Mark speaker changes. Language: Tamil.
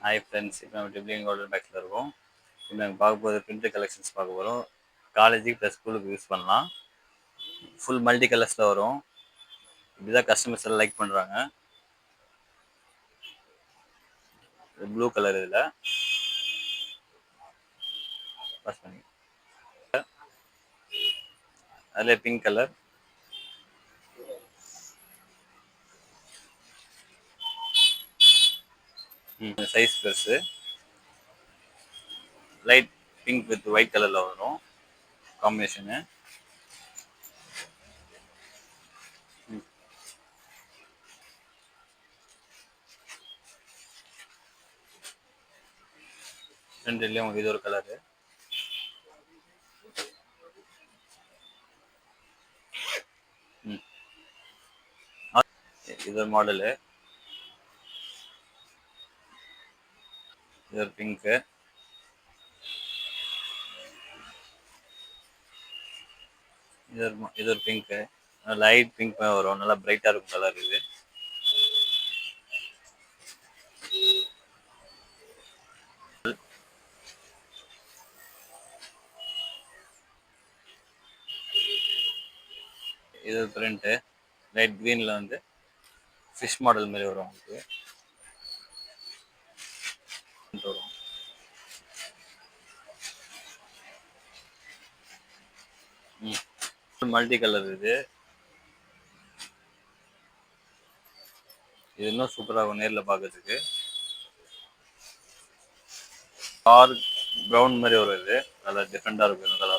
Speaker 1: ஹாய் ஃப்ரெண்ட்ஸ், இப்போ நம்ம டிப்ளிங் கோல்டன் பேக்கில் இருக்கோம். இப்போ நாங்கள் பார்க்க போகிற பிரிண்டர் கலெக்ஷன்ஸ் பார்க்க போகிறோம். காலேஜுக்கு ப்ளஸ் ஸ்கூலுக்கு யூஸ் பண்ணலாம். ஃபுல் மல்டி கலர்ஸில் வரும். இப்படிதான் கஸ்டமர்ஸ் எல்லாம் லைக் பண்ணுறாங்க. ப்ளூ கலர் இதில் பாஸ் பண்ணி, அதில் பிங்க் கலர், சைஸ் பெருசு, லைட் பிங்க் வித் ஒயிட் கலரில் வரும் காம்பினேஷனு. ரெண்டுலேயும் இது ஒரு கலரு. இது ஒரு மாடலு. இது ஒரு பிங்க்கு. இது ஒரு பிங்க்கு. லைட் பிங்க் வரும், நல்லா பிரைட்டாக இருக்கும் கலர். இது இது ஒரு பிரிண்ட்டு. லைட் க்ரீனில் வந்து ஃபிஷ் மாடல் மாதிரி வரும் உங்களுக்கு. வரும் மல்டி கலர். இது இன்னும் சூப்பராக இருக்கும் நேரில் பார்க்கறதுக்கு. டார்க் ப்ரௌன் மாதிரி வரும். இது நல்லா டிஃப்ரெண்டாக இருக்கும் இந்த கலர்.